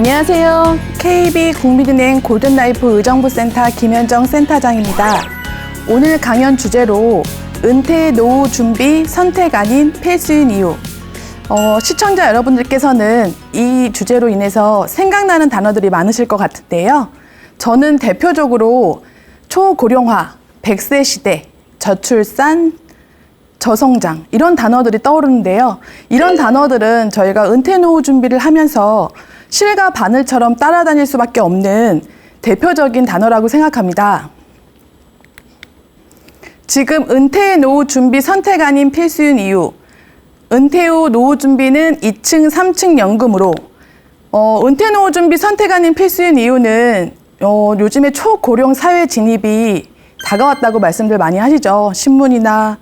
안녕하세요. KB국민은행 골든라이프 의정부센터 김현정 센터장입니다. 오늘 강연 주제로 은퇴 노후 준비 선택 아닌 필수인 이유. 시청자 여러분들께서는 이 주제로 인해서 생각나는 단어들이 많으실 것 같은데요. 저는 대표적으로 초고령화, 100세 시대, 저출산, 저성장 이런 단어들이 떠오르는데요. 이런 단어들은 저희가 은퇴 노후 준비를 하면서 실과 바늘처럼 따라다닐 수밖에 없는 대표적인 단어라고 생각합니다. 지금 은퇴 노후 준비 선택 아닌 필수인 이유. 은퇴 후 노후 준비는 2층, 3층 연금으로. 은퇴 노후 준비 선택 아닌 필수인 이유는 요즘에 초고령 사회 진입이 다가왔다고 말씀들 많이 하시죠. 신문이나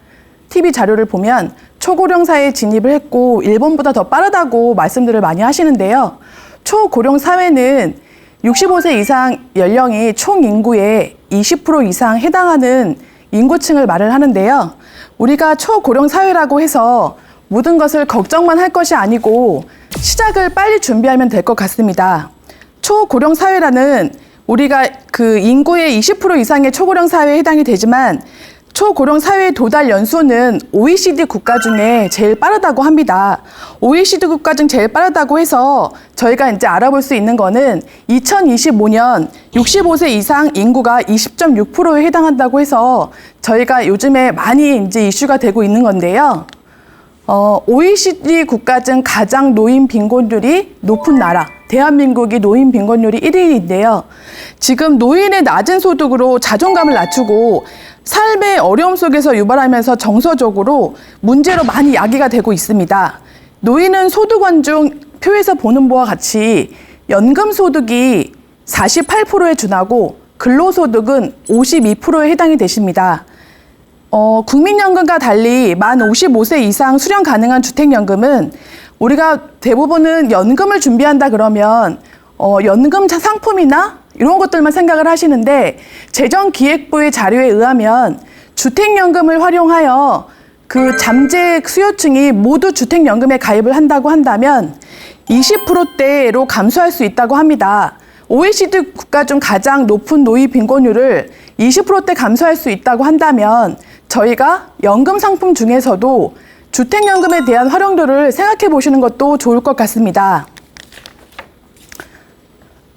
TV 자료를 보면 초고령 사회에 진입을 했고 일본보다 더 빠르다고 말씀들을 많이 하시는데요. 초고령 사회는 65세 이상 연령이 총 인구의 20% 이상 해당하는 인구층을 말을 하는데요. 우리가 초고령 사회라고 해서 모든 것을 걱정만 할 것이 아니고 시작을 빨리 준비하면 될 것 같습니다. 초고령 사회라는 우리가 그 인구의 20% 이상의 초고령 사회에 해당이 되지만 초고령 사회의 도달 연수는 OECD 국가 중에 제일 빠르다고 합니다. OECD 국가 중 제일 빠르다고 해서 저희가 이제 알아볼 수 있는 거는 2025년 65세 이상 인구가 20.6%에 해당한다고 해서 저희가 요즘에 많이 이제 이슈가 되고 있는 건데요. OECD 국가 중 가장 노인 빈곤율이 높은 나라, 대한민국이 노인 빈곤율이 1위인데요. 지금 노인의 낮은 소득으로 자존감을 낮추고 삶의 어려움 속에서 유발하면서 정서적으로 문제로 많이 야기가 되고 있습니다. 노인은 소득원 중 표에서 보는 바와 같이 연금 소득이 48%에 준하고 근로소득은 52%에 해당이 되십니다. 국민연금과 달리 만 55세 이상 수령 가능한 주택연금은 우리가 대부분은 연금을 준비한다 그러면 연금 상품이나 이런 것들만 생각을 하시는데 재정기획부의 자료에 의하면 주택연금을 활용하여 그 잠재 수요층이 모두 주택연금에 가입을 한다고 한다면 20%대로 감소할 수 있다고 합니다. OECD 국가 중 가장 높은 노인 빈곤율을 20%대 감소할 수 있다고 한다면 저희가 연금 상품 중에서도 주택연금에 대한 활용도를 생각해 보시는 것도 좋을 것 같습니다.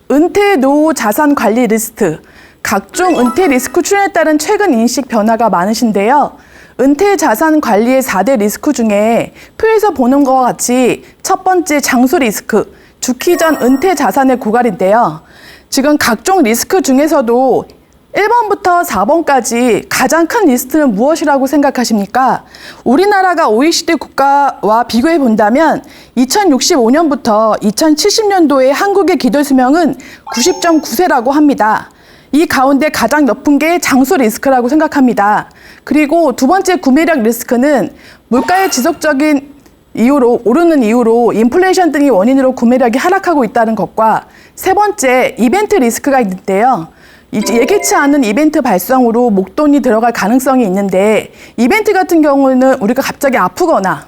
은퇴 노후 자산 관리 리스트. 각종 은퇴 리스크 출현에 따른 최근 인식 변화가 많으신데요. 은퇴 자산 관리의 4대 리스크 중에 표에서 보는 것과 같이 첫 번째 장수 리스크, 죽기 전 은퇴 자산의 고갈인데요. 지금 각종 리스크 중에서도 1번부터 4번까지 가장 큰 리스트는 무엇이라고 생각하십니까? 우리나라가 OECD 국가와 비교해 본다면 2065년부터 2070년도에 한국의 기대 수명은 90.9세라고 합니다. 이 가운데 가장 높은 게 장수 리스크라고 생각합니다. 그리고 두 번째 구매력 리스크는 물가의 지속적인 이유로 오르는 이유로 인플레이션 등이 원인으로 구매력이 하락하고 있다는 것과 세 번째 이벤트 리스크가 있는데요. 예기치 않은 이벤트 발생으로 목돈이 들어갈 가능성이 있는데 이벤트 같은 경우는 우리가 갑자기 아프거나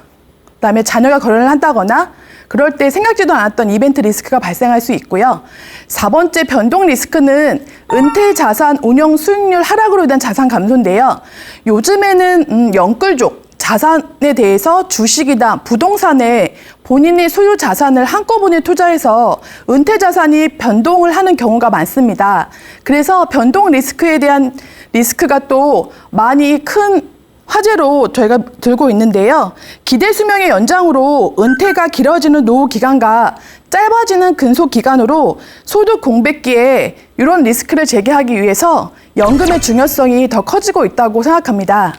그다음에 자녀가 결혼을 한다거나 그럴 때 생각지도 않았던 이벤트 리스크가 발생할 수 있고요. 4번째 변동 리스크는 은퇴 자산 운용 수익률 하락으로 인한 자산 감소인데요. 요즘에는 영끌족 자산에 대해서 주식이나 부동산에 본인의 소유 자산을 한꺼번에 투자해서 은퇴 자산이 변동을 하는 경우가 많습니다. 그래서 변동 리스크에 대한 리스크가 또 많이 큰 화제로 저희가 들고 있는데요. 기대 수명의 연장으로 은퇴가 길어지는 노후 기간과 짧아지는 근속 기간으로 소득 공백기에 이런 리스크를 제기하기 위해서 연금의 중요성이 더 커지고 있다고 생각합니다.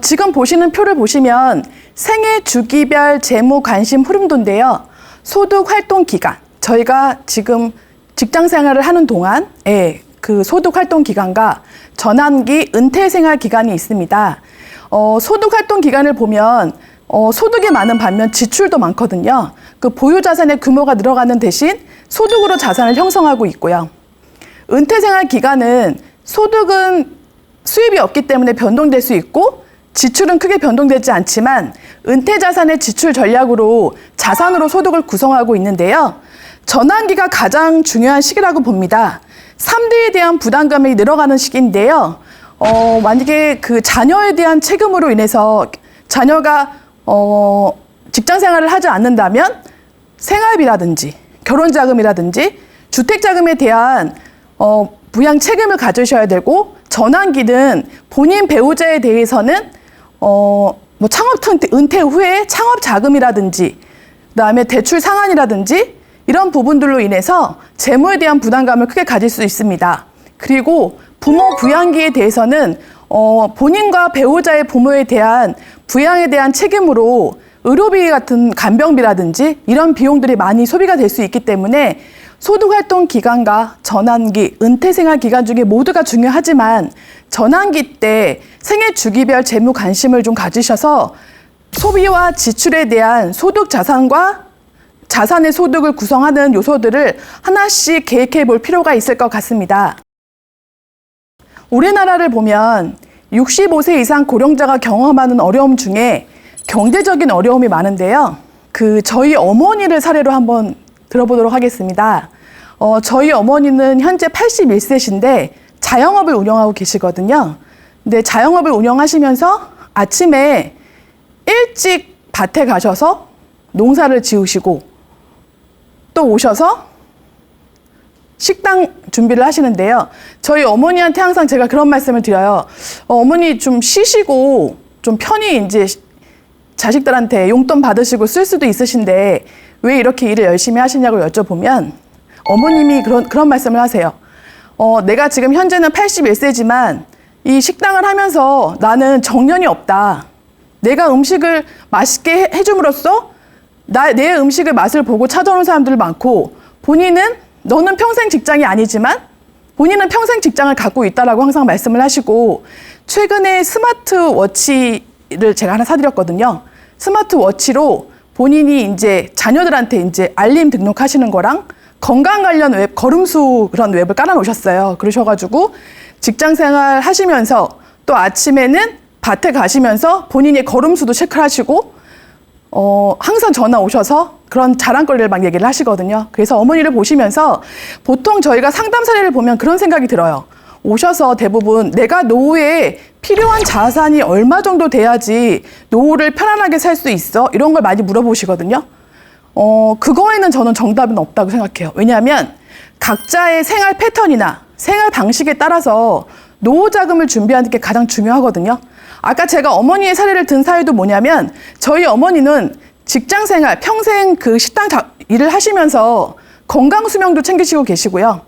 지금 보시는 표를 보시면 생애 주기별 재무 관심 흐름도인데요. 소득 활동 기간, 저희가 지금 직장 생활을 하는 동안에 그 소득 활동 기간과 전환기 은퇴 생활 기간이 있습니다. 소득 활동 기간을 보면 소득이 많은 반면 지출도 많거든요. 그 보유 자산의 규모가 늘어가는 대신 소득으로 자산을 형성하고 있고요. 은퇴 생활 기간은 소득은 수입이 없기 때문에 변동될 수 있고 지출은 크게 변동되지 않지만 은퇴 자산의 지출 전략으로 자산으로 소득을 구성하고 있는데요. 전환기가 가장 중요한 시기라고 봅니다. 3대에 대한 부담감이 늘어가는 시기인데요. 만약에 그 자녀에 대한 책임으로 인해서 자녀가 직장 생활을 하지 않는다면 생활비라든지 결혼자금이라든지 주택자금에 대한 부양 책임을 가지셔야 되고, 전환기는 본인 배우자에 대해서는 뭐 창업 은퇴 후에 창업 자금이라든지 그다음에 대출 상환이라든지 이런 부분들로 인해서 재무에 대한 부담감을 크게 가질 수 있습니다. 그리고 부모 부양기에 대해서는 본인과 배우자의 부모에 대한 부양에 대한 책임으로 의료비 같은 간병비라든지 이런 비용들이 많이 소비가 될 수 있기 때문에 소득활동 기간과 전환기, 은퇴생활 기간 중에 모두가 중요하지만 전환기 때 생애 주기별 재무 관심을 좀 가지셔서 소비와 지출에 대한 소득 자산과 자산의 소득을 구성하는 요소들을 하나씩 계획해 볼 필요가 있을 것 같습니다. 우리나라를 보면 65세 이상 고령자가 경험하는 어려움 중에 경제적인 어려움이 많은데요. 저희 어머니를 사례로 한번 들어보도록 하겠습니다. 저희 어머니는 현재 81세신데 자영업을 운영하고 계시거든요. 근데 자영업을 운영하시면서 아침에 일찍 밭에 가셔서 농사를 지으시고 또 오셔서 식당 준비를 하시는데요. 저희 어머니한테 항상 제가 그런 말씀을 드려요. 어머니 좀 쉬시고 좀 편히 이제 자식들한테 용돈 받으시고 쓸 수도 있으신데 왜 이렇게 일을 열심히 하시냐고 여쭤보면 어머님이 그런 말씀을 하세요. 내가 지금 현재는 81세지만 이 식당을 하면서 나는 정년이 없다. 내가 음식을 맛있게 해줌으로써 내 음식의 맛을 보고 찾아오는 사람들 많고, 너는 평생 직장이 아니지만 본인은 평생 직장을 갖고 있다라고 항상 말씀을 하시고, 최근에 스마트워치를 제가 하나 사드렸거든요. 스마트워치로 본인이 이제 자녀들한테 이제 알림 등록하시는 거랑 건강 관련 웹, 걸음수 그런 웹을 깔아놓으셨어요. 그러셔가지고 직장 생활 하시면서 또 아침에는 밭에 가시면서 본인의 걸음수도 체크하시고, 항상 전화 오셔서 그런 자랑거리를 막 얘기를 하시거든요. 그래서 어머니를 보시면서 보통 저희가 상담 사례를 보면 그런 생각이 들어요. 오셔서 대부분 내가 노후에 필요한 자산이 얼마 정도 돼야지 노후를 편안하게 살 수 있어? 이런 걸 많이 물어보시거든요. 그거에는 저는 정답은 없다고 생각해요. 왜냐하면 각자의 생활 패턴이나 생활 방식에 따라서 노후 자금을 준비하는 게 가장 중요하거든요. 아까 제가 어머니의 사례를 든 사유도 뭐냐면 저희 어머니는 직장 생활, 평생 그 식당 일을 하시면서 건강 수명도 챙기시고 계시고요.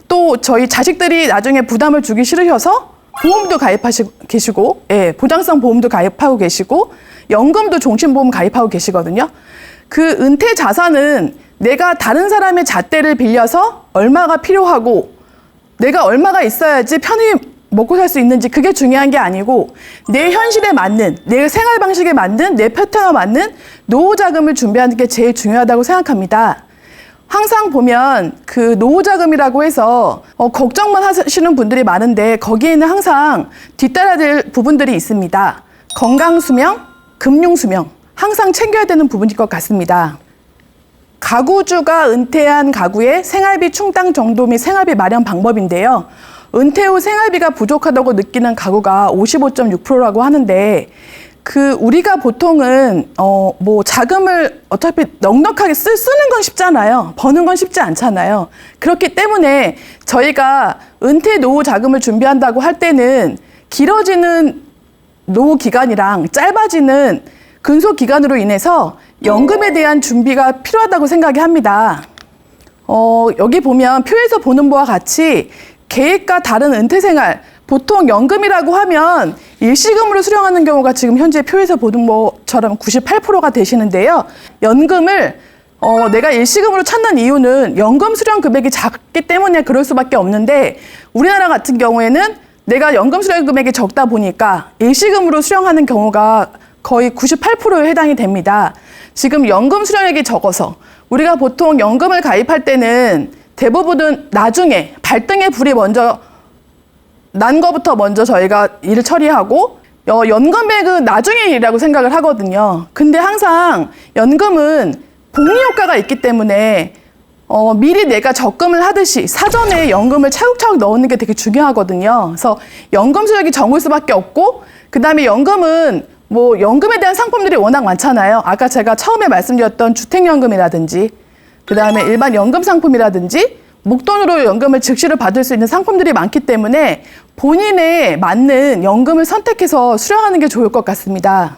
또 저희 자식들이 나중에 부담을 주기 싫으셔서 보험도 가입하시고 계시고, 예, 보장성 보험도 가입하고 계시고, 연금도 종신보험 가입하고 계시거든요. 그 은퇴 자산은 내가 다른 사람의 잣대를 빌려서 얼마가 필요하고 내가 얼마가 있어야지 편히 먹고 살 수 있는지 그게 중요한 게 아니고 내 현실에 맞는, 내 생활 방식에 맞는, 내 패턴에 맞는 노후 자금을 준비하는 게 제일 중요하다고 생각합니다. 항상 보면 그 노후 자금이라고 해서 걱정만 하시는 분들이 많은데 거기에는 항상 뒤따라야 될 부분들이 있습니다. 건강 수명, 금융 수명 항상 챙겨야 되는 부분일 것 같습니다. 가구주가 은퇴한 가구의 생활비 충당 정도 및 생활비 마련 방법인데요. 은퇴 후 생활비가 부족하다고 느끼는 가구가 55.6%라고 하는데 우리가 보통은 뭐 자금을 어차피 넉넉하게 쓰는 건 쉽잖아요. 버는 건 쉽지 않잖아요. 그렇기 때문에 저희가 은퇴 노후 자금을 준비한다고 할 때는 길어지는 노후 기간이랑 짧아지는 근속 기간으로 인해서 연금에 대한 준비가 필요하다고 생각이 합니다. 여기 보면 표에서 보는 바와 같이 계획과 다른 은퇴 생활, 보통 연금이라고 하면 일시금으로 수령하는 경우가 지금 현재 표에서 보는 것처럼 98%가 되시는데요. 연금을 내가 일시금으로 찾는 이유는 연금 수령 금액이 작기 때문에 그럴 수밖에 없는데 우리나라 같은 경우에는 내가 연금 수령 금액이 적다 보니까 일시금으로 수령하는 경우가 거의 98%에 해당이 됩니다. 지금 연금 수령액이 적어서 우리가 보통 연금을 가입할 때는 대부분은 나중에 발등에 불이 먼저 난 거부터 먼저 저희가 일을 처리하고 연금액은 나중에 일이라고 생각을 하거든요. 근데 항상 연금은 복리 효과가 있기 때문에 미리 내가 적금을 하듯이 사전에 연금을 차곡차곡 넣는 게 되게 중요하거든요. 그래서 연금 수익이 적을 수밖에 없고, 그 다음에 연금은 뭐 연금에 대한 상품들이 워낙 많잖아요. 아까 제가 처음에 말씀드렸던 주택연금이라든지, 그 다음에 일반 연금 상품이라든지, 목돈으로 연금을 즉시로 받을 수 있는 상품들이 많기 때문에 본인에 맞는 연금을 선택해서 수령하는 게 좋을 것 같습니다.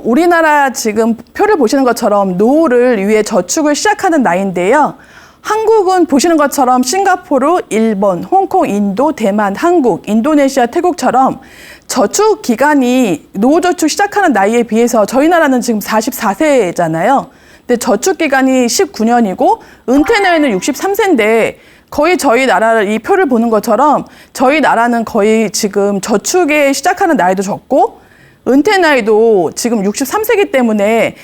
우리나라 지금 표를 보시는 것처럼 노후를 위해 저축을 시작하는 나이인데요. 한국은 보시는 것처럼 싱가포르, 일본, 홍콩, 인도, 대만, 한국, 인도네시아, 태국처럼 저축 기간이 노후 저축 시작하는 나이에 비해서 저희 나라는 지금 44세잖아요. 근데 저축 기간이 19년이고 은퇴 나이는 63세인데 거의 저희 나라를 이 표를 보는 것처럼 저희 나라는 거의 지금 저축에 시작하는 나이도 적고 은퇴 나이도 지금 63세이기 때문에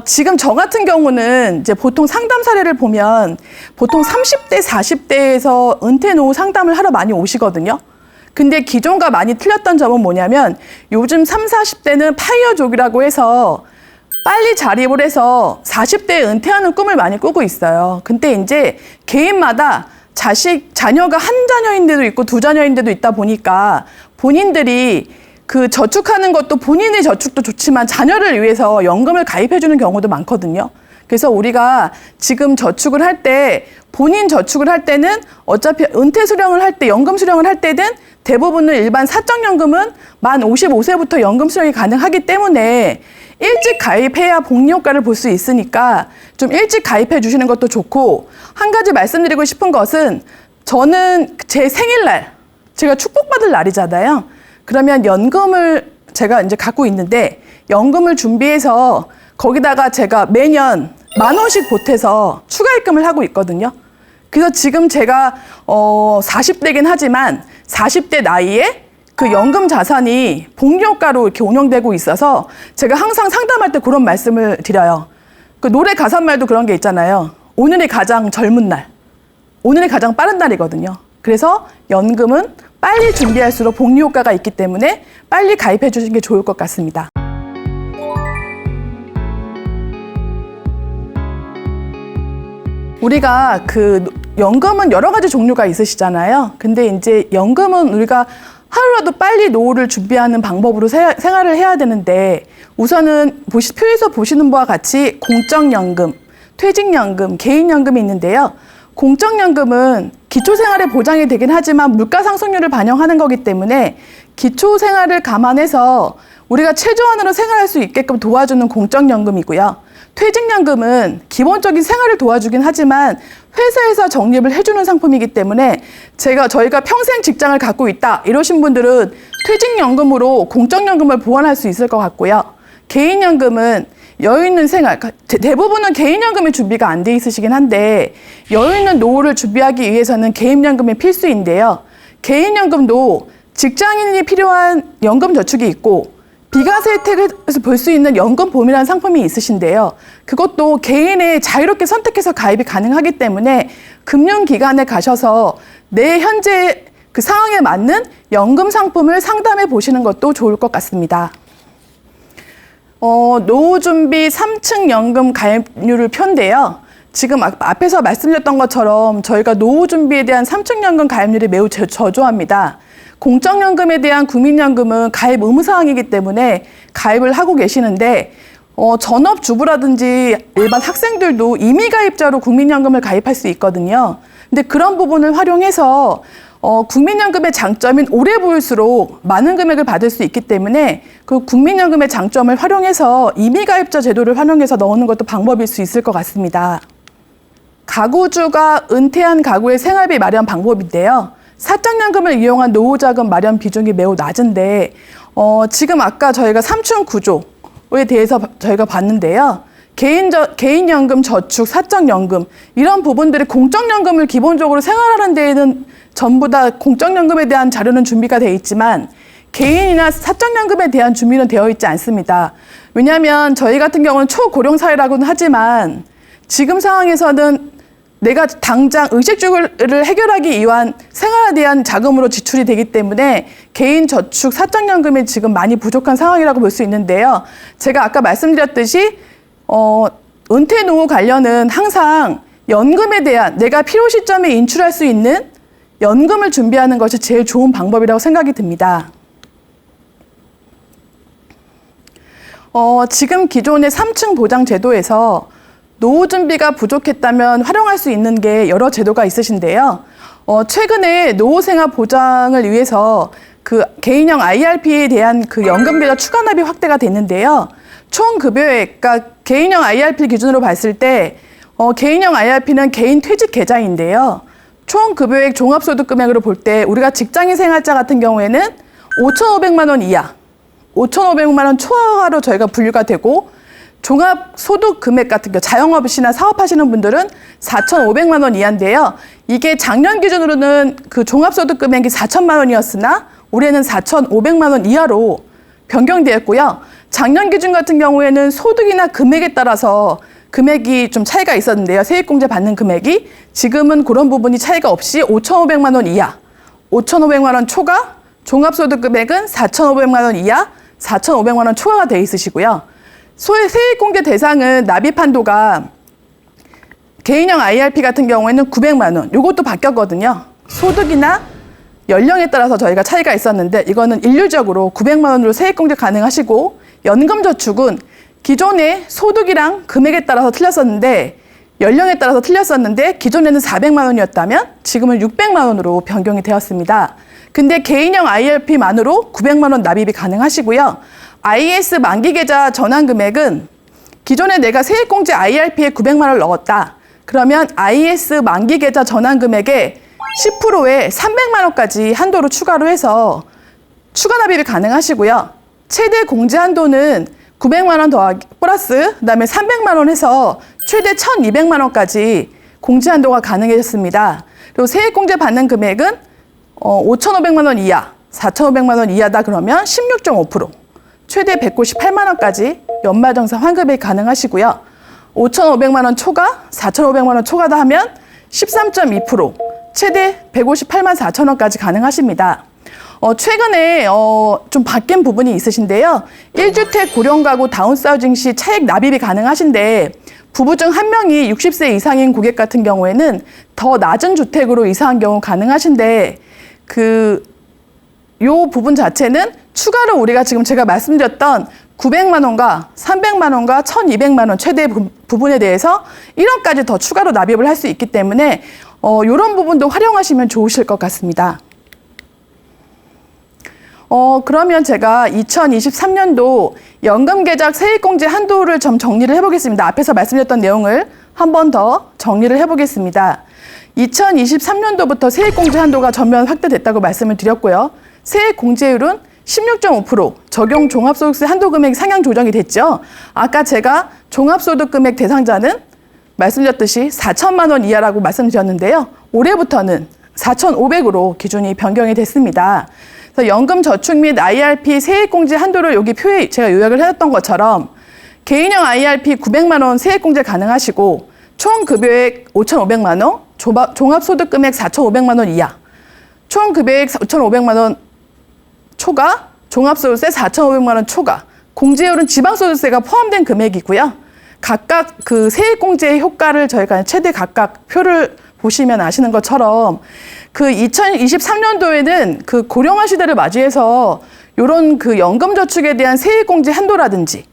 지금 저 같은 경우는 이제 보통 상담 사례를 보면 보통 30대, 40대에서 은퇴 노후 상담을 하러 많이 오시거든요. 근데 기존과 많이 틀렸던 점은 뭐냐면 요즘 30, 40대는 파이어족이라고 해서 빨리 자립을 해서 40대에 은퇴하는 꿈을 많이 꾸고 있어요. 근데 이제 개인마다 자녀가 한 자녀인데도 있고 두 자녀인데도 있다 보니까 본인들이 그 저축하는 것도 본인의 저축도 좋지만 자녀를 위해서 연금을 가입해주는 경우도 많거든요. 그래서 우리가 지금 저축을 할 때 본인 저축을 할 때는 어차피 은퇴 수령을 할 때 연금 수령을 할 때는 대부분은 일반 사적연금은 만 55세부터 연금 수령이 가능하기 때문에 일찍 가입해야 복리 효과를 볼 수 있으니까 좀 일찍 가입해 주시는 것도 좋고, 한 가지 말씀드리고 싶은 것은 저는 제 생일날 제가 축복받을 날이잖아요. 그러면 연금을 제가 이제 갖고 있는데 연금을 준비해서 거기다가 제가 매년 10,000원씩 보태서 추가 입금을 하고 있거든요. 그래서 지금 제가 40대긴 하지만 40대 나이에 그 연금 자산이 복리 효과로 이렇게 운영되고 있어서 제가 항상 상담할 때 그런 말씀을 드려요. 그 노래 가사말도 그런 게 있잖아요. 오늘이 가장 젊은 날, 오늘이 가장 빠른 날이거든요. 그래서 연금은 빨리 준비할수록 복리 효과가 있기 때문에 빨리 가입해 주시는 게 좋을 것 같습니다. 우리가 그 연금은 여러 가지 종류가 있으시잖아요. 근데 이제 연금은 우리가 하루라도 빨리 노후를 준비하는 방법으로 생활을 해야 되는데 우선은 표에서 보시는 바와 같이 공적연금, 퇴직연금, 개인연금이 있는데요. 공적연금은 기초생활에 보장이 되긴 하지만 물가상승률을 반영하는 거기 때문에 기초생활을 감안해서 우리가 최저한으로 생활할 수 있게끔 도와주는 공적연금이고요. 퇴직연금은 기본적인 생활을 도와주긴 하지만 회사에서 적립을 해주는 상품이기 때문에 저희가 평생 직장을 갖고 있다 이러신 분들은 퇴직연금으로 공적연금을 보완할 수 있을 것 같고요. 개인연금은 여유 있는 생활, 대부분은 개인연금이 준비가 안 돼 있으시긴 한데 여유 있는 노후를 준비하기 위해서는 개인연금이 필수인데요. 개인연금도 직장인이 필요한 연금 저축이 있고 비과세 혜택에서 볼 수 있는 연금보험이라는 상품이 있으신데요. 그것도 개인의 자유롭게 선택해서 가입이 가능하기 때문에 금융기관에 가셔서 내 현재 그 상황에 맞는 연금 상품을 상담해 보시는 것도 좋을 것 같습니다. 노후준비 3층 연금 가입률을 표인데요. 지금 앞에서 말씀드렸던 것처럼 저희가 노후준비에 대한 3층 연금 가입률이 매우 저조합니다. 공적연금에 대한 국민연금은 가입 의무사항이기 때문에 가입을 하고 계시는데 전업주부라든지 일반 학생들도 임의가입자로 국민연금을 가입할 수 있거든요. 근데 그런 부분을 활용해서 국민연금의 장점인 오래 보일수록 많은 금액을 받을 수 있기 때문에 그 국민연금의 장점을 활용해서 임의가입자 제도를 활용해서 넣는 것도 방법일 수 있을 것 같습니다. 가구주가 은퇴한 가구의 생활비 마련 방법인데요. 사적연금을 이용한 노후자금 마련 비중이 매우 낮은데 지금 아까 저희가 3층 구조에 대해서 저희가 봤는데요. 개인연금, 저축, 사적연금 이런 부분들이 공적연금을 기본적으로 생활하는 데에는 전부 다 공적연금에 대한 자료는 준비가 되어 있지만 개인이나 사적연금에 대한 준비는 되어 있지 않습니다. 왜냐하면 저희 같은 경우는 초고령사회라고는 하지만 지금 상황에서는 내가 당장 의식주를 해결하기 위한 생활에 대한 자금으로 지출이 되기 때문에 개인 저축, 사적연금이 지금 많이 부족한 상황이라고 볼 수 있는데요. 제가 아까 말씀드렸듯이 은퇴 노후 관련은 항상 연금에 대한 내가 필요 시점에 인출할 수 있는 연금을 준비하는 것이 제일 좋은 방법이라고 생각이 듭니다. 지금 기존의 3층 보장 제도에서 노후 준비가 부족했다면 활용할 수 있는 게 여러 제도가 있으신데요. 최근에 노후 생활 보장을 위해서 그 개인형 IRP에 대한 그 연금계좌 추가 납입 확대가 됐는데요. 총 급여액, 그러니까 개인형 IRP 기준으로 봤을 때 개인형 IRP는 개인 퇴직 계좌인데요. 총 급여액 종합소득 금액으로 볼 때 우리가 직장인 생활자 같은 경우에는 5,500만 원 이하, 5,500만 원 초과로 저희가 분류가 되고 종합소득 금액 같은 경우 자영업이나 사업하시는 분들은 4,500만 원 이하인데요. 이게 작년 기준으로는 그 종합소득 금액이 4천만 원이었으나 올해는 4,500만 원 이하로 변경되었고요. 작년 기준 같은 경우에는 소득이나 금액에 따라서 금액이 좀 차이가 있었는데요. 세액공제 받는 금액이 지금은 그런 부분이 차이가 없이 5,500만 원 이하, 5,500만 원 초과, 종합소득 금액은 4,500만 원 이하, 4,500만 원 초과가 돼 있으시고요. 세액공제 대상은 납입 한도가 개인형 IRP 같은 경우에는 900만 원, 이것도 바뀌었거든요. 소득이나 연령에 따라서 저희가 차이가 있었는데 이거는 일률적으로 900만 원으로 세액공제 가능하시고 연금저축은 기존의 소득이랑 금액에 따라서 틀렸었는데 연령에 따라서 틀렸었는데 기존에는 400만 원이었다면 지금은 600만 원으로 변경이 되었습니다. 근데 개인형 IRP만으로 900만 원 납입이 가능하시고요. IS 만기 계좌 전환 금액은 기존에 내가 세액공제 IRP에 900만 원을 넣었다. 그러면 IS 만기 계좌 전환 금액의 10%에 300만 원까지 한도로 추가로 해서 추가 납입이 가능하시고요. 최대 공제 한도는 900만 원 더하기 플러스 그다음에 300만 원 해서 최대 1,200만 원까지 공제 한도가 가능해졌습니다. 그리고 세액공제 받는 금액은 5,500만 원 이하, 4,500만 원 이하다 그러면 16.5%, 최대 198만 원까지 연말정산 환급이 가능하시고요. 5,500만 원 초과, 4,500만 원 초과다 하면 13.2%, 최대 158만 4천 원까지 가능하십니다. 최근에 좀 바뀐 부분이 있으신데요. 1주택 고령가구 다운사우징 시 차액 납입이 가능하신데 부부 중 한 명이 60세 이상인 고객 같은 경우에는 더 낮은 주택으로 이사한 경우 가능하신데 요 부분 자체는 추가로 우리가 지금 제가 말씀드렸던 900만 원과 300만 원과 1,200만 원 최대 부분에 대해서 1원까지 더 추가로 납입을 할 수 있기 때문에 이런 부분도 활용하시면 좋으실 것 같습니다. 그러면 제가 2023년도 연금계좌 세액공제 한도를 좀 정리를 해보겠습니다. 앞에서 말씀드렸던 내용을 한 번 더 정리를 해보겠습니다. 2023년도부터 세액공제 한도가 전면 확대됐다고 말씀을 드렸고요. 세액공제율은 16.5% 적용 종합소득세 한도 금액 상향 조정이 됐죠. 아까 제가 종합소득금액 대상자는 말씀드렸듯이 4천만 원 이하라고 말씀드렸는데요. 올해부터는 4,500으로 기준이 변경이 됐습니다. 그래서 연금저축 및 IRP 세액공제 한도를 여기 표에 제가 요약을 해놨던 것처럼 개인형 IRP 900만 원 세액공제 가능하시고 총 급여액 5,500만 원, 종합소득금액 4,500만 원 이하, 총 급여액 5,500만 원 초과, 종합소득세 4,500만 원 초과, 공제율은 지방소득세가 포함된 금액이고요. 각각 그 세액공제의 효과를 저희가 최대 각각 표를 보시면 아시는 것처럼 그 2023년도에는 그 고령화 시대를 맞이해서 이런 그 연금저축에 대한 세액공제 한도라든지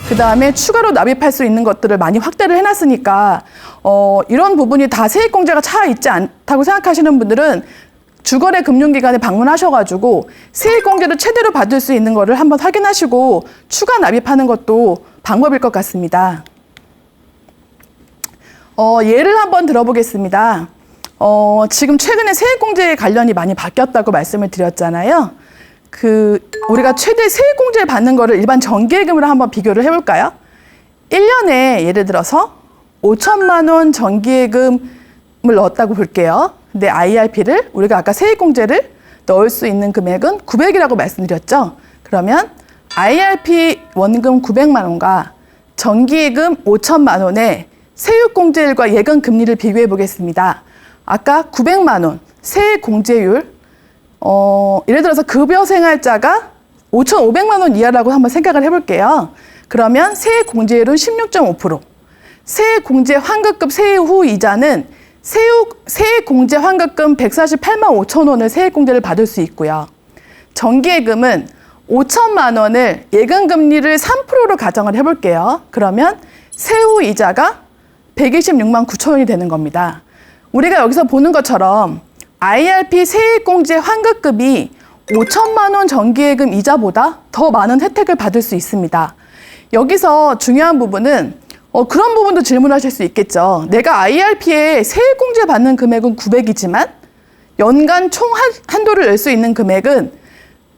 그 다음에 추가로 납입할 수 있는 것들을 많이 확대를 해놨으니까 이런 부분이 다 세액공제가 차 있지 않다고 생각하시는 분들은 주거래 금융기관에 방문하셔가지고 세액공제를 최대로 받을 수 있는 거를 한번 확인하시고 추가 납입하는 것도 방법일 것 같습니다. 예를 한번 들어보겠습니다. 지금 최근에 세액공제 관련이 많이 바뀌었다고 말씀을 드렸잖아요. 우리가 최대 세액공제를 받는 거를 일반 정기예금으로 한번 비교를 해볼까요? 1년에 예를 들어서 5천만 원 정기예금을 넣었다고 볼게요. 근데 IRP를 우리가 아까 세액공제를 넣을 수 있는 금액은 900이라고 말씀드렸죠. 그러면 IRP 원금 900만 원과 정기예금 5천만 원의 세율공제율과 예금 금리를 비교해 보겠습니다. 아까 900만 원 세액공제율 예를 들어서 급여생활자가 5,500만 원 이하라고 한번 생각을 해볼게요. 그러면 세액공제율은 16.5%, 세액공제 환급금 세후 후 이자는 세액공제 환급금 148만 5천 원을 세액공제를 받을 수 있고요. 정기예금은 5천만 원을 예금금리를 3%로 가정을 해볼게요. 그러면 세후 이자가 126만 9천 원이 되는 겁니다. 우리가 여기서 보는 것처럼 IRP 세액공제 환급금이 5천만 원 정기예금 이자보다 더 많은 혜택을 받을 수 있습니다. 여기서 중요한 부분은 그런 부분도 질문하실 수 있겠죠. 내가 IRP에 세액공제 받는 금액은 900이지만 연간 총 한도를 낼 수 있는 금액은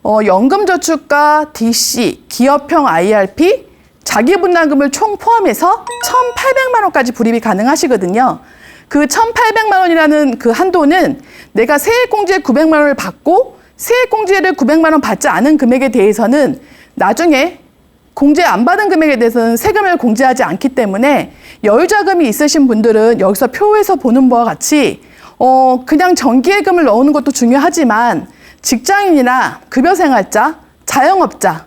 연금저축과 DC, 기업형 IRP, 자기분담금을 총 포함해서 1,800만 원까지 불입이 가능하시거든요. 그 1,800만 원이라는 그 한도는 내가 세액공제 900만 원을 받고 세액공제를 900만 원 받지 않은 금액에 대해서는 나중에 공제 안 받은 금액에 대해서는 세금을 공제하지 않기 때문에 여유자금이 있으신 분들은 여기서 표에서 보는 바와 같이 그냥 정기예금을 넣는 것도 중요하지만 직장인이나 급여생활자, 자영업자,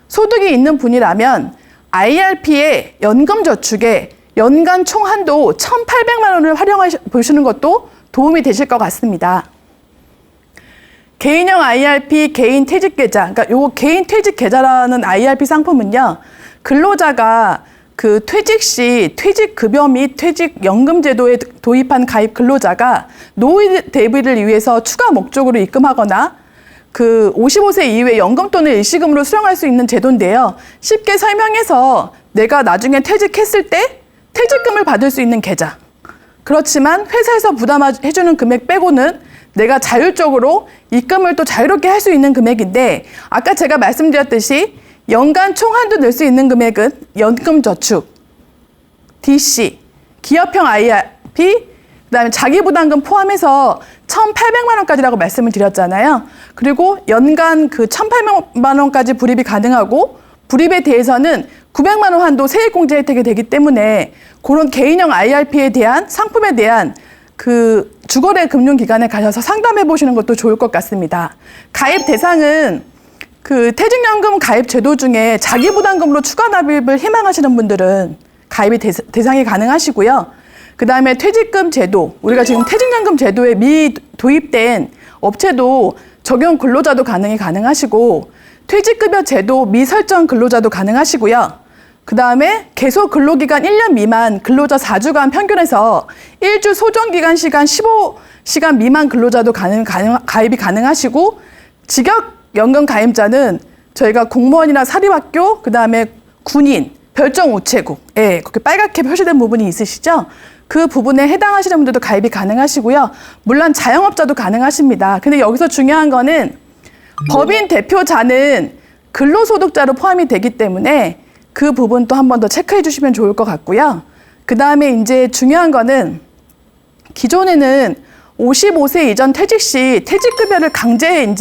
소득이 있는 분이라면 IRP의 연금저축에 연간 총 한도 1,800만 원을 활용해 보시는 것도 도움이 되실 것 같습니다. 개인형 IRP 개인 퇴직계좌, 그러니까 요 개인 퇴직계좌라는 IRP 상품은요, 근로자가 그 퇴직 시 퇴직급여 및 퇴직연금 제도에 도입한 가입 근로자가 노후 대비를 위해서 추가 목적으로 입금하거나 그 55세 이후에 연금 또는 일시금으로 수령할 수 있는 제도인데요. 쉽게 설명해서 내가 나중에 퇴직했을 때 퇴직금을 받을 수 있는 계좌. 그렇지만 회사에서 부담해주는 금액 빼고는 내가 자율적으로 입금을 또 자유롭게 할 수 있는 금액인데 아까 제가 말씀드렸듯이 연간 총 한도 낼 수 있는 금액은 연금저축, DC, 기업형 IRP, 그다음에 자기부담금 포함해서 1,800만 원까지라고 말씀을 드렸잖아요. 그리고 연간 그 1,800만 원까지 불입이 가능하고 불입에 대해서는 900만 원 한도 세액공제 혜택이 되기 때문에 그런 개인형 IRP에 대한 상품에 대한 그 주거래 금융기관에 가셔서 상담해 보시는 것도 좋을 것 같습니다. 가입 대상은 그 퇴직연금 가입 제도 중에 자기부담금으로 추가 납입을 희망하시는 분들은 가입이 대상이 가능하시고요. 그 다음에 퇴직금 제도, 우리가 지금 퇴직연금 제도에 미도입된 업체도 적용 근로자도 가능하시고 퇴직급여 제도 미설정 근로자도 가능하시고요. 그 다음에 계속 근로기간 1년 미만 근로자 4주간 평균에서 1주 소정기간 시간 15시간 미만 근로자도 가입이 가능하시고 직역연금 가입자는 저희가 공무원이나 사립학교, 그 다음에 군인, 별정우체국, 그렇게 빨갛게 표시된 부분이 있으시죠? 그 부분에 해당하시는 분들도 가입이 가능하시고요. 물론 자영업자도 가능하십니다. 근데 여기서 중요한 거는 법인 대표자는 근로소득자로 포함이 되기 때문에 그 부분도 한 번 더 체크해 주시면 좋을 것 같고요. 그 다음에 이제 중요한 거는 기존에는 55세 이전 퇴직 시 퇴직급여를 강제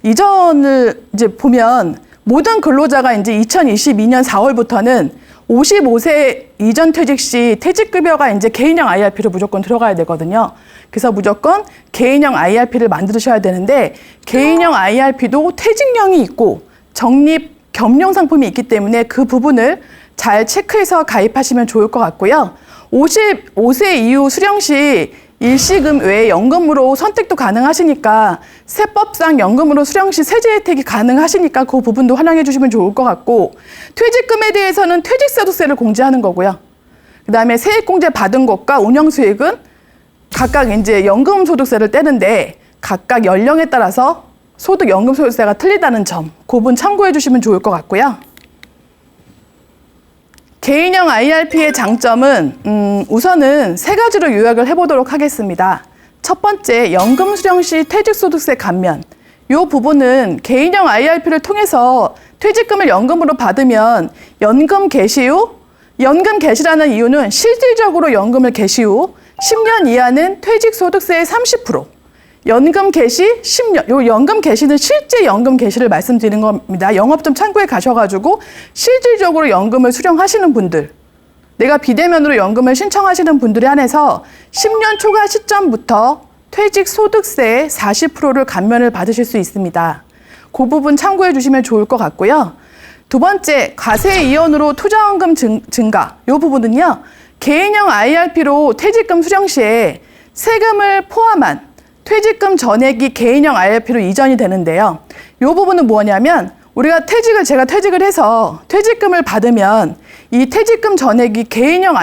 이전을 보면 모든 근로자가 이제 2022년 4월부터는 55세 이전 퇴직 시 퇴직급여가 이제 개인형 IRP로 무조건 들어가야 되거든요. 그래서 무조건 개인형 IRP를 만드셔야 되는데 개인형 IRP도 퇴직령이 있고 적립 겸용 상품이 있기 때문에 그 부분을 잘 체크해서 가입하시면 좋을 것 같고요. 55세 이후 수령 시 일시금 외에 연금으로 선택도 가능하시니까 세법상 연금으로 수령 시 세제 혜택이 가능하시니까 그 부분도 활용해 주시면 좋을 것 같고 퇴직금에 대해서는 퇴직소득세를 공제하는 거고요. 그다음에 세액공제 받은 것과 운영수익은 각각 이제 연금소득세를 떼는데 각각 연령에 따라서 소득 연금소득세가 틀리다는 점, 그 부분 참고해 주시면 좋을 것 같고요. 개인형 IRP의 장점은 우선은 세 가지로 요약을 해보도록 하겠습니다. 첫 번째, 연금 수령 시 퇴직소득세 감면. 이 부분은 개인형 IRP를 통해서 퇴직금을 연금으로 받으면 연금 개시 후, 연금 개시라는 이유는 실질적으로 연금을 개시 후 10년 이하는 퇴직소득세의 30%, 연금 개시 10년, 요 연금 개시는 실제 연금 개시를 말씀드리는 겁니다. 영업점 창구에 가셔가지고 실질적으로 연금을 수령하시는 분들, 내가 비대면으로 연금을 신청하시는 분들에 한해서 10년 초과 시점부터 퇴직소득세의 40%를 감면을 받으실 수 있습니다. 그 부분 참고해 주시면 좋을 것 같고요. 두 번째, 과세 이연으로 투자원금 증가. 이 부분은요, 개인형 IRP로 퇴직금 수령 시에 세금을 포함한 퇴직금 전액이 개인형 IRP로 이전이 되는데요. 이 부분은 뭐냐면 제가 퇴직을 해서 퇴직금을 받으면 이 퇴직금 전액이 개인형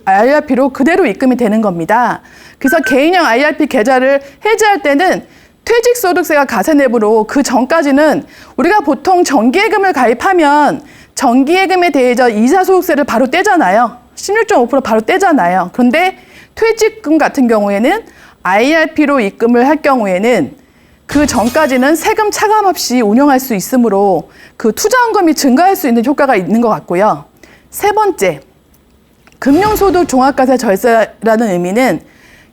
IRP로 그대로 입금이 되는 겁니다. 그래서 개인형 IRP 계좌를 해지할 때는 퇴직소득세가 가세납으로 그 전까지는 우리가 보통 정기예금을 가입하면 정기예금에 대해서 이자소득세를 바로 떼잖아요. 16.5% 바로 떼잖아요. 그런데 퇴직금 같은 경우에는 IRP로 입금을 할 경우에는 그 전까지는 세금 차감 없이 운영할 수 있으므로 그 투자원금이 증가할 수 있는 효과가 있는 것 같고요. 세 번째, 금융소득 종합과세 절세라는 의미는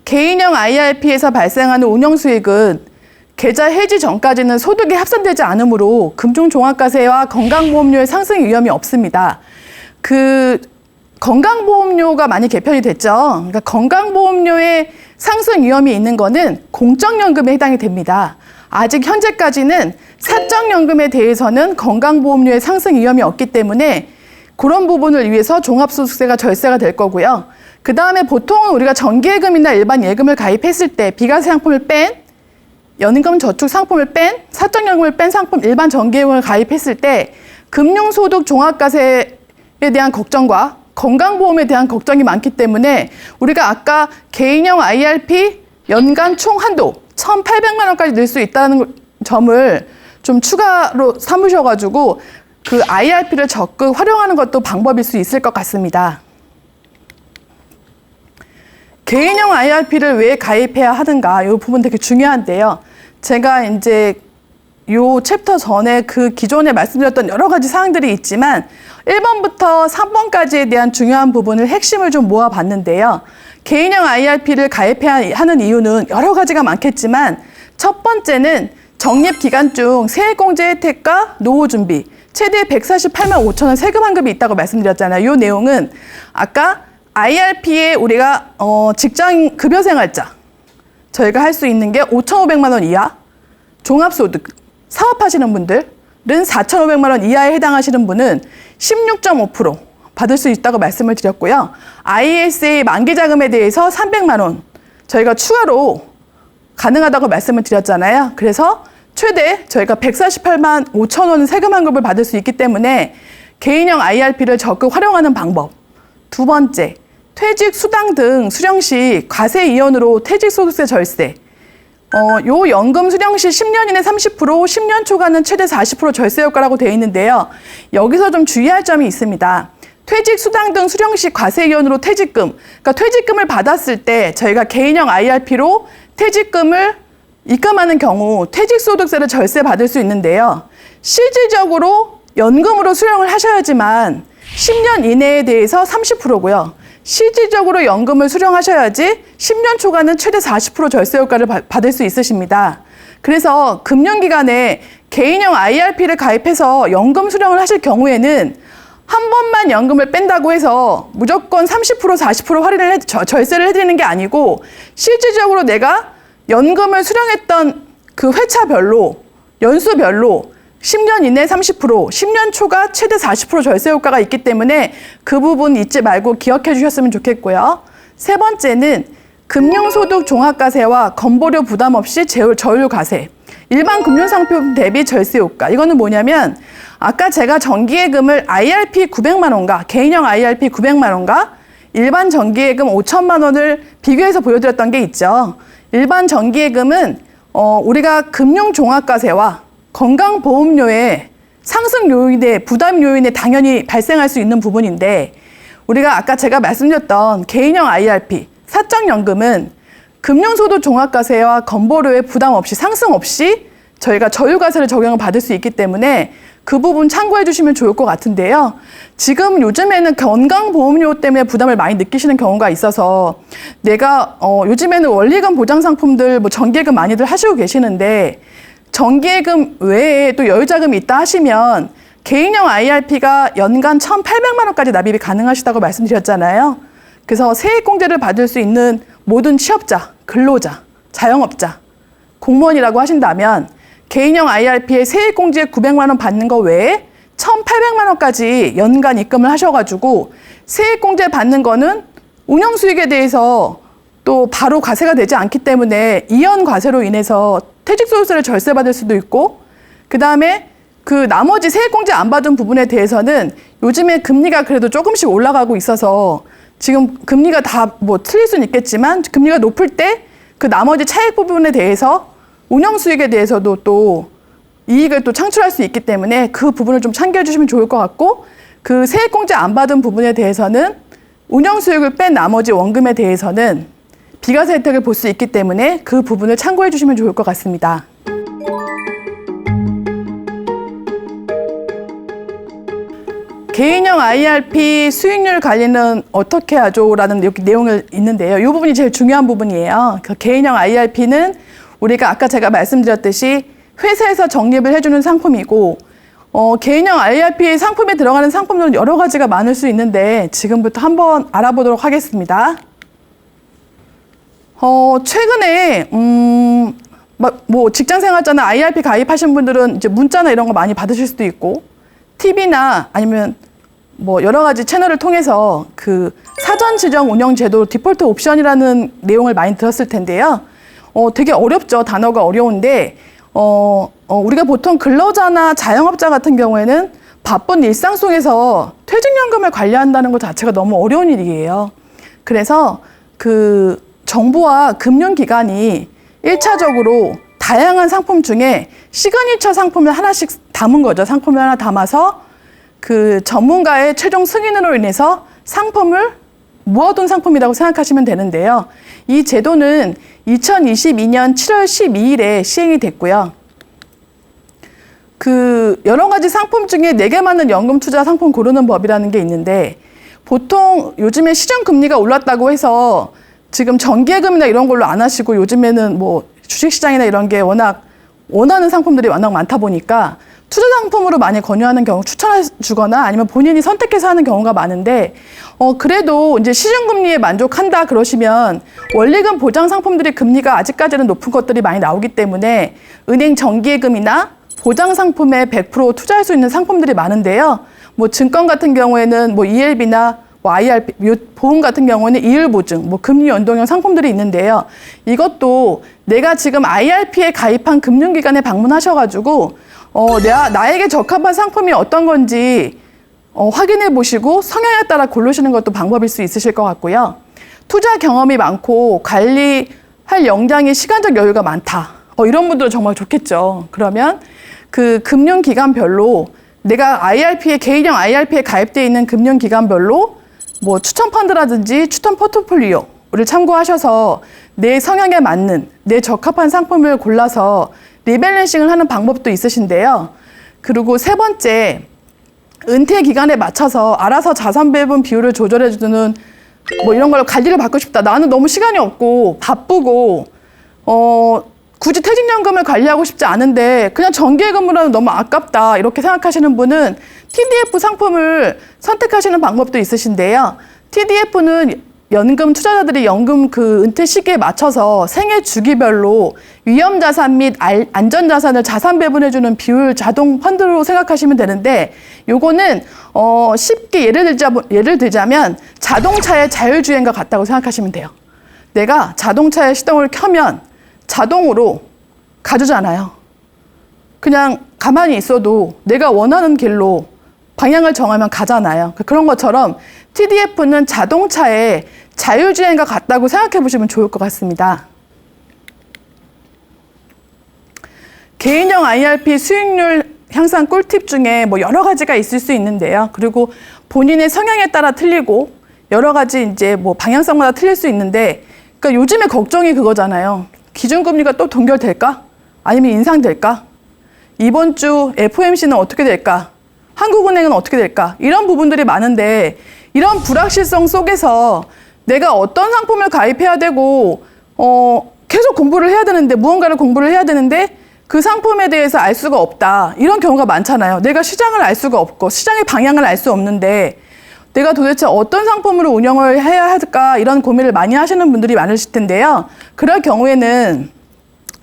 개인형 IRP에서 발생하는 운영수익은 계좌 해지 전까지는 소득이 합산되지 않으므로 금융종합과세와 건강보험료의 상승 위험이 없습니다. 건강보험료가 많이 개편이 됐죠. 그러니까 건강보험료의 상승 위험이 있는 거는 공적연금에 해당이 됩니다. 아직 현재까지는 사적연금에 대해서는 건강보험료의 상승 위험이 없기 때문에 그런 부분을 위해서 종합소득세가 절세가 될 거고요. 그 다음에 보통은 우리가 정기예금이나 일반 예금을 가입했을 때 비과세 상품을 뺀, 연금 저축 상품을 뺀, 사적연금을 뺀 상품 일반 정기예금을 가입했을 때 금융소득 종합과세에 대한 걱정과 건강보험에 대한 걱정이 많기 때문에 우리가 아까 개인형 IRP 연간 총 한도 1,800만 원까지 낼 수 있다는 점을 좀 추가로 삼으셔가지고 그 IRP를 적극 활용하는 것도 방법일 수 있을 것 같습니다. 개인형 IRP를 왜 가입해야 하는가, 이 부분 되게 중요한데요. 제가 이제 요 챕터 전에 그 기존에 말씀드렸던 여러 가지 사항들이 있지만 1번부터 3번까지에 대한 중요한 부분을 핵심을 좀 모아봤는데요. 개인형 IRP를 가입해야 하는 이유는 여러 가지가 많겠지만 첫 번째는 적립 기간 중 세액공제 혜택과 노후 준비, 최대 148만 5천 원 세금 환급이 있다고 말씀드렸잖아요. 이 내용은 아까 IRP에 우리가 직장 급여생활자 저희가 할 수 있는 게 5,500만 원 이하, 종합소득, 사업하시는 분들은 4,500만 원 이하에 해당하시는 분은 16.5% 받을 수 있다고 말씀을 드렸고요. ISA 만기자금에 대해서 300만 원 저희가 추가로 가능하다고 말씀을 드렸잖아요. 그래서 최대 저희가 148만 5천 원 세금 환급을 받을 수 있기 때문에 개인형 IRP를 적극 활용하는 방법. 두 번째, 퇴직 수당 등 수령 시 과세 이연으로 퇴직소득세 절세. 요 연금 수령 시 10년 이내 30%, 10년 초과는 최대 40% 절세 효과라고 되어 있는데요. 여기서 좀 주의할 점이 있습니다. 퇴직 수당 등 수령 시 과세 이연으로 퇴직금, 그러니까 퇴직금을 받았을 때 저희가 개인형 IRP로 퇴직금을 입금하는 경우 퇴직소득세를 절세 받을 수 있는데요. 실질적으로 연금으로 수령을 하셔야지만 10년 이내에 대해서 30%고요. 실질적으로 연금을 수령하셔야지 10년 초과는 최대 40% 절세 효과를 받을 수 있으십니다. 그래서 금융기관에 개인형 IRP를 가입해서 연금 수령을 하실 경우에는 한 번만 연금을 뺀다고 해서 무조건 30%, 40% 절세를 해드리는 게 아니고 실질적으로 내가 연금을 수령했던 그 회차별로, 연수별로 10년 이내 30%, 10년 초과 최대 40% 절세 효과가 있기 때문에 그 부분 잊지 말고 기억해 주셨으면 좋겠고요. 세 번째는 금융소득 종합과세와 건보료 부담 없이 저율과세. 일반 금융상품 대비 절세 효과. 이거는 뭐냐면 아까 제가 정기예금을 IRP 900만 원과 개인형 IRP 900만 원과 일반 정기예금 5천만 원을 비교해서 보여드렸던 게 있죠. 일반 정기예금은 우리가 금융종합과세와 건강보험료의 상승 요인에 부담 요인에 당연히 발생할 수 있는 부분인데 우리가 아까 제가 말씀드렸던 개인형 IRP, 사적연금은 금융소득 종합과세와 건보료의 부담 없이 상승 없이 저희가 저율과세를 적용을 받을 수 있기 때문에 그 부분 참고해 주시면 좋을 것 같은데요. 지금 요즘에는 건강보험료 때문에 부담을 많이 느끼시는 경우가 있어서 내가 요즘에는 원리금 보장 상품들 뭐 정기예금 많이들 하시고 계시는데 정기예금 외에 또 여유자금이 있다 하시면 개인형 IRP가 연간 1,800만 원까지 납입이 가능하시다고 말씀드렸잖아요. 그래서 세액공제를 받을 수 있는 모든 취업자, 근로자, 자영업자, 공무원이라고 하신다면 개인형 IRP에 세액공제 900만 원 받는 거 외에 1,800만 원까지 연간 입금을 하셔가지고 세액공제 받는 거는 운영수익에 대해서 또 바로 과세가 되지 않기 때문에 이연 과세로 인해서 퇴직소득세를 절세받을 수도 있고, 그 다음에 그 나머지 세액공제 안 받은 부분에 대해서는 요즘에 금리가 그래도 조금씩 올라가고 있어서 지금 금리가 다 뭐 틀릴 수는 있겠지만 금리가 높을 때 그 나머지 차익 부분에 대해서 운영수익에 대해서도 또 이익을 또 창출할 수 있기 때문에 그 부분을 좀 참고해 주시면 좋을 것 같고, 그 세액공제 안 받은 부분에 대해서는 운영수익을 뺀 나머지 원금에 대해서는 비과세 혜택을 볼 수 있기 때문에 그 부분을 참고해 주시면 좋을 것 같습니다. 개인형 IRP 수익률 관리는 어떻게 하죠? 라는 내용이 있는데요. 이 부분이 제일 중요한 부분이에요. 그 개인형 IRP는 우리가 아까 제가 말씀드렸듯이 회사에서 적립을 해주는 상품이고, 개인형 IRP 상품에 들어가는 상품들은 여러 가지가 많을 수 있는데 지금부터 한번 알아보도록 하겠습니다. 최근에 뭐 직장생활자나 IRP 가입하신 분들은 이제 문자나 이런 거 많이 받으실 수도 있고, TV나 아니면 뭐 여러 가지 채널을 통해서 그 사전 지정 운영 제도 디폴트 옵션이라는 내용을 많이 들었을 텐데요. 되게 어렵죠. 단어가 어려운데, 우리가 보통 근로자나 자영업자 같은 경우에는 바쁜 일상 속에서 퇴직연금을 관리한다는 것 자체가 너무 어려운 일이에요. 그래서 그 정부와 금융기관이 1차적으로 다양한 상품 중에 시그니처 상품을 하나씩 담은 거죠. 상품을 하나 담아서 그 전문가의 최종 승인으로 인해서 상품을 모아둔 상품이라고 생각하시면 되는데요. 이 제도는 2022년 7월 12일에 시행이 됐고요. 그 여러 가지 상품 중에 내게 맞는 연금 투자 상품 고르는 법이라는 게 있는데, 보통 요즘에 시중 금리가 올랐다고 해서 지금 정기예금이나 이런 걸로 안 하시고 요즘에는 뭐 주식시장이나 이런 게 워낙 원하는 상품들이 워낙 많다 보니까 투자 상품으로 많이 권유하는 경우 추천해 주거나 아니면 본인이 선택해서 하는 경우가 많은데, 그래도 이제 시중금리에 만족한다 그러시면 원리금 보장 상품들이 금리가 아직까지는 높은 것들이 많이 나오기 때문에 은행 정기예금이나 보장 상품에 100% 투자할 수 있는 상품들이 많은데요. 뭐 증권 같은 경우에는 뭐 ELB나 뭐 IRP, 보험 같은 경우는 이율 보증, 뭐 금리 연동형 상품들이 있는데요. 이것도 내가 지금 IRP에 가입한 금융기관에 방문하셔가지고 나에게 적합한 상품이 어떤 건지 확인해 보시고 성향에 따라 고르시는 것도 방법일 수 있으실 것 같고요. 투자 경험이 많고 관리할 역량이 시간적 여유가 많다. 이런 분들은 정말 좋겠죠. 그러면 그 금융기관별로 내가 개인형 IRP에 가입되어 있는 금융기관별로 뭐 추천 펀드라든지 추천 포트폴리오를 참고하셔서 내 성향에 맞는 내 적합한 상품을 골라서 리밸런싱을 하는 방법도 있으신데요. 그리고 세 번째, 은퇴 기간에 맞춰서 알아서 자산 배분 비율을 조절해주는 뭐 이런 걸 관리를 받고 싶다. 나는 너무 시간이 없고 바쁘고 굳이 퇴직연금을 관리하고 싶지 않은데 그냥 정기예금으로 하면 너무 아깝다. 이렇게 생각하시는 분은 TDF 상품을 선택하시는 방법도 있으신데요. TDF는 연금 투자자들이 연금 그 은퇴 시기에 맞춰서 생애 주기별로 위험자산 및 안전자산을 자산 배분해주는 비율 자동 펀드로 생각하시면 되는데, 요거는 쉽게 예를 들자면 자동차의 자율주행과 같다고 생각하시면 돼요. 내가 자동차의 시동을 켜면 자동으로 가주잖아요. 그냥 가만히 있어도 내가 원하는 길로 방향을 정하면 가잖아요. 그런 것처럼 TDF는 자동차의 자율주행과 같다고 생각해 보시면 좋을 것 같습니다. 개인형 IRP 수익률 향상 꿀팁 중에 뭐 여러 가지가 있을 수 있는데요. 그리고 본인의 성향에 따라 틀리고 여러 가지 이제 뭐 방향성마다 틀릴 수 있는데, 그러니까 요즘에 걱정이 그거잖아요. 기준금리가 또 동결될까? 아니면 인상될까? 이번 주 FOMC는 어떻게 될까? 한국은행은 어떻게 될까? 이런 부분들이 많은데, 이런 불확실성 속에서 내가 어떤 상품을 가입해야 되고 계속 공부를 해야 되는데, 무언가를 공부를 해야 되는데 그 상품에 대해서 알 수가 없다. 이런 경우가 많잖아요. 내가 시장을 알 수가 없고 시장의 방향을 알 수 없는데 내가 도대체 어떤 상품으로 운영을 해야 할까, 이런 고민을 많이 하시는 분들이 많으실 텐데요. 그럴 경우에는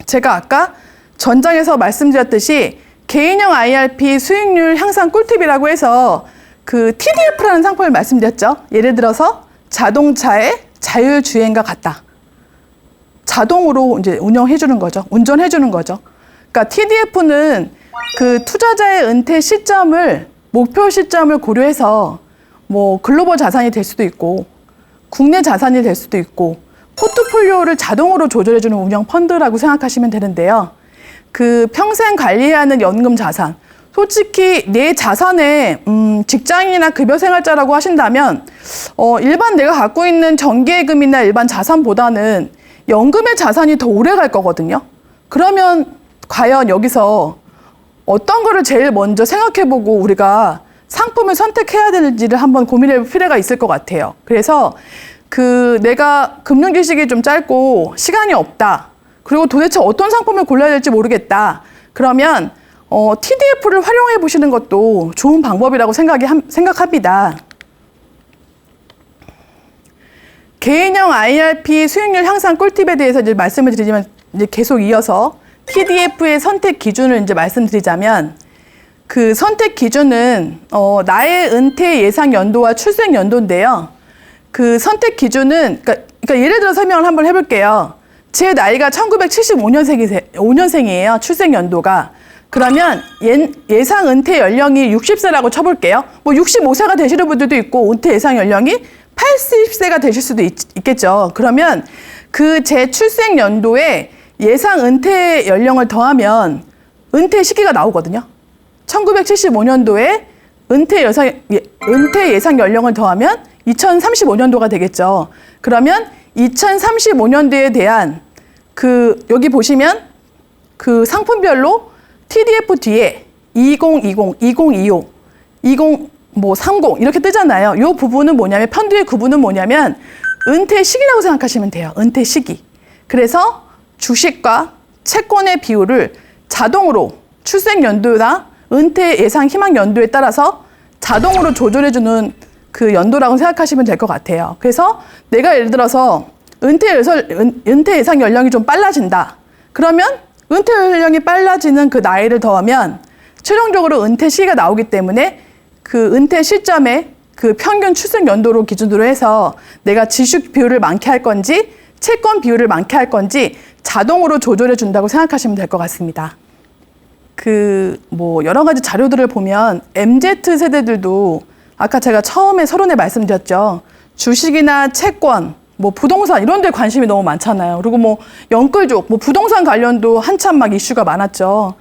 제가 아까 전장에서 말씀드렸듯이 개인형 IRP 수익률 향상 꿀팁이라고 해서 그 TDF라는 상품을 말씀드렸죠. 예를 들어서 자동차의 자율주행과 같다. 자동으로 이제 운영해주는 거죠. 운전해주는 거죠. 그러니까 TDF는 그 투자자의 은퇴 시점을, 목표 시점을 고려해서 뭐 글로벌 자산이 될 수도 있고, 국내 자산이 될 수도 있고, 포트폴리오를 자동으로 조절해주는 운영 펀드라고 생각하시면 되는데요. 그 평생 관리하는 연금 자산, 솔직히 내 자산에 직장인이나 급여생활자라고 하신다면 일반 내가 갖고 있는 정기예금이나 일반 자산보다는 연금의 자산이 더 오래 갈 거거든요. 그러면 과연 여기서 어떤 거를 제일 먼저 생각해보고 우리가 상품을 선택해야 되는지를 한번 고민해 볼 필요가 있을 것 같아요. 그래서 그 내가 금융 지식이 좀 짧고 시간이 없다. 그리고 도대체 어떤 상품을 골라야 될지 모르겠다. 그러면 TDF를 활용해 보시는 것도 좋은 방법이라고 생각합니다. 개인형 IRP 수익률 향상 꿀팁에 대해서 이제 말씀을 드리지만 이제 계속 이어서 TDF의 선택 기준을 이제 말씀드리자면 그 선택 기준은 나의 은퇴 예상 연도와 출생 연도인데요. 그 선택 기준은 그러니까 예를 들어 설명을 한번 해볼게요. 제 나이가 1975년생이에요. 출생 연도가. 그러면 예상 은퇴 연령이 60세라고 쳐볼게요. 뭐 65세가 되시는 분들도 있고 은퇴 예상 연령이 80세가 되실 수도 있겠죠. 그러면 그 제 출생 연도에 예상 은퇴 연령을 더하면 은퇴 시기가 나오거든요. 1975년도에 은퇴 예상 연령을 더하면 2035년도가 되겠죠. 그러면 2035년도에 대한 여기 보시면 그 상품별로 TDF 뒤에 2020, 2025, 30 이렇게 뜨잖아요. 이 부분은 뭐냐면 펀드의 구분은 뭐냐면 은퇴 시기라고 생각하시면 돼요. 은퇴 시기. 그래서 주식과 채권의 비율을 자동으로 출생 연도나 은퇴 예상 희망 연도에 따라서 자동으로 조절해주는 그 연도라고 생각하시면 될 것 같아요. 그래서 내가 예를 들어서 은퇴 예상 연령이 좀 빨라진다. 그러면 은퇴 연령이 빨라지는 그 나이를 더하면 최종적으로 은퇴 시기가 나오기 때문에 그 은퇴 시점에 그 평균 출생 연도로 기준으로 해서 내가 지식 비율을 많게 할 건지 채권 비율을 많게 할 건지 자동으로 조절해 준다고 생각하시면 될 것 같습니다. 여러 가지 자료들을 보면 MZ 세대들도 아까 제가 처음에 서론에 말씀드렸죠. 주식이나 채권, 부동산 이런 데 관심이 너무 많잖아요. 그리고 영끌족, 부동산 관련도 한참 막 이슈가 많았죠.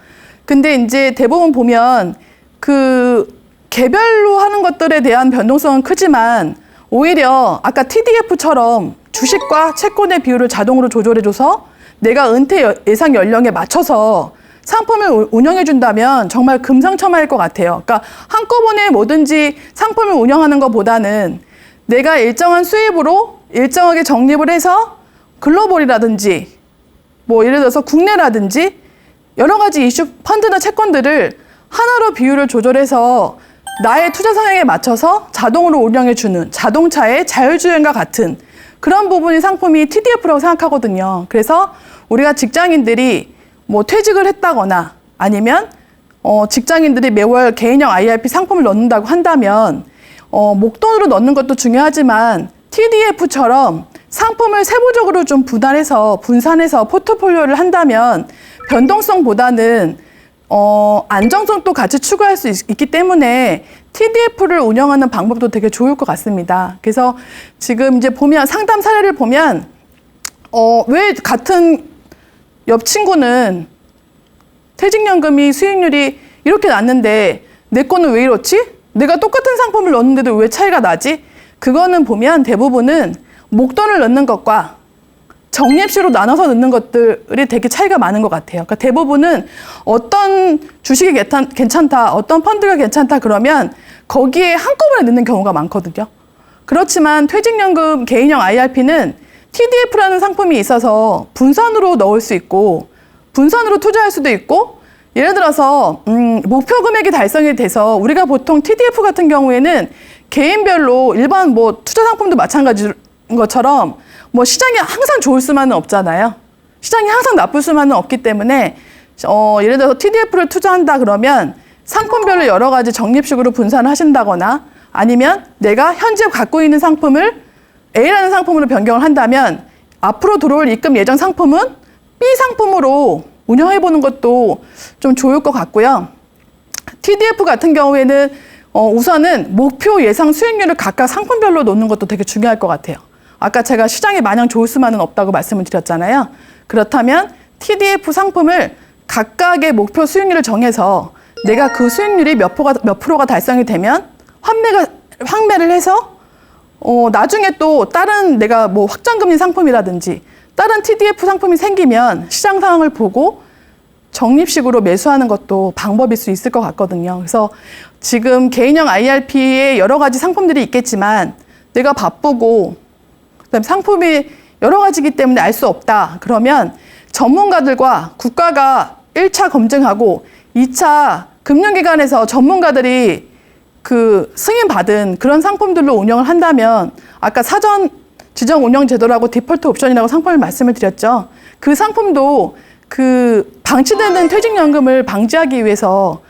근데 이제 대부분 보면 개별로 하는 것들에 대한 변동성은 크지만 오히려 아까 TDF처럼 주식과 채권의 비율을 자동으로 조절해줘서 내가 은퇴 예상 연령에 맞춰서 상품을 운영해준다면 정말 금상첨화일 것 같아요. 그러니까 한꺼번에 뭐든지 상품을 운영하는 것보다는 내가 일정한 수입으로 일정하게 적립을 해서 글로벌이라든지 예를 들어서 국내라든지 여러 가지 이슈 펀드나 채권들을 하나로 비율을 조절해서 나의 투자 성향에 맞춰서 자동으로 운영해주는 자동차의 자율주행과 같은 그런 부분이 상품이 TDF라고 생각하거든요. 그래서 우리가 직장인들이 퇴직을 했다거나 아니면 직장인들이 매월 개인형 IRP 상품을 넣는다고 한다면 목돈으로 넣는 것도 중요하지만 TDF처럼 상품을 세부적으로 좀 분산해서 포트폴리오를 한다면 변동성보다는 안정성도 같이 추구할 수 있기 때문에 TDF를 운영하는 방법도 되게 좋을 것 같습니다. 그래서 지금 이제 상담 사례를 보면 왜 같은 옆 친구는 퇴직연금이 수익률이 이렇게 났는데 내 거는 왜 이렇지? 내가 똑같은 상품을 넣었는데도 왜 차이가 나지? 그거는 보면 대부분은 목돈을 넣는 것과 적립식으로 나눠서 넣는 것들이 되게 차이가 많은 것 같아요. 그러니까 대부분은 어떤 주식이 괜찮다, 어떤 펀드가 괜찮다 그러면 거기에 한꺼번에 넣는 경우가 많거든요. 그렇지만 퇴직연금 개인형 IRP는 TDF라는 상품이 있어서 분산으로 넣을 수 있고 분산으로 투자할 수도 있고 예를 들어서 목표 금액이 달성이 돼서 우리가 보통 TDF 같은 경우에는 개인별로 일반 투자 상품도 마찬가지인 것처럼 시장이 항상 좋을 수만은 없잖아요. 시장이 항상 나쁠 수만은 없기 때문에 예를 들어서 TDF를 투자한다 그러면 상품별로 여러 가지 적립식으로 분산을 하신다거나 아니면 내가 현재 갖고 있는 상품을 A라는 상품으로 변경을 한다면 앞으로 들어올 입금 예정 상품은 B 상품으로 운영해보는 것도 좀 좋을 것 같고요. TDF 같은 경우에는 우선은 목표 예상 수익률을 각각 상품별로 놓는 것도 되게 중요할 것 같아요. 아까 제가 시장이 마냥 좋을 수만은 없다고 말씀을 드렸잖아요. 그렇다면 TDF 상품을 각각의 목표 수익률을 정해서 내가 그 수익률이 몇 프로가 달성이 되면 환매를 해서 나중에 또 다른 내가 뭐 확정금리 상품이라든지 다른 TDF 상품이 생기면 시장 상황을 보고 적립식으로 매수하는 것도 방법일 수 있을 것 같거든요. 그래서 지금 개인형 IRP에 여러 가지 상품들이 있겠지만 내가 바쁘고 그다음에 상품이 여러 가지이기 때문에 알 수 없다. 그러면 전문가들과 국가가 1차 검증하고 2차 금융기관에서 전문가들이 그 승인받은 그런 상품들로 운영을 한다면 아까 사전 지정 운영 제도라고 디폴트 옵션이라고 상품을 말씀을 드렸죠. 그 상품도 그 방치되는 퇴직연금을 방지하기 위해서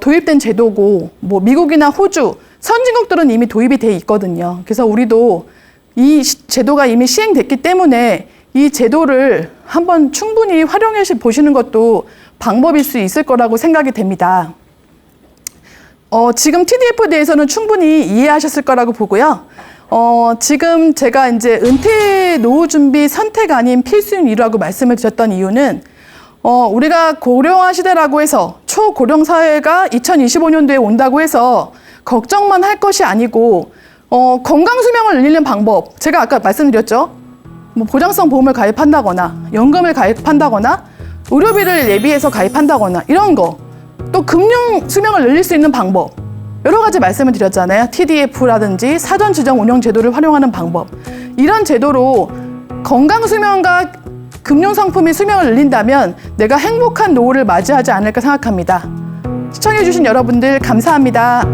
도입된 제도고 뭐 미국이나 호주 선진국들은 이미 도입이 돼 있거든요. 그래서 우리도 이 제도가 이미 시행됐기 때문에 이 제도를 한번 충분히 활용해 보시는 것도 방법일 수 있을 거라고 생각이 됩니다. 지금 TDF에 대해서는 충분히 이해하셨을 거라고 보고요. 지금 제가 이제 은퇴 노후 준비 선택 아닌 필수인 이유라고 말씀을 드렸던 이유는 우리가 고령화 시대라고 해서 초고령 사회가 2025년도에 온다고 해서 걱정만 할 것이 아니고 건강 수명을 늘리는 방법 제가 아까 말씀드렸죠. 뭐 보장성 보험을 가입한다거나 연금을 가입한다거나 의료비를 예비해서 가입한다거나 이런 거 또 금융 수명을 늘릴 수 있는 방법 여러 가지 말씀을 드렸잖아요. TDF라든지 사전 지정 운영 제도를 활용하는 방법 이런 제도로 건강 수명과 금융 상품이 수명을 늘린다면 내가 행복한 노후를 맞이하지 않을까 생각합니다. 시청해주신 여러분들 감사합니다.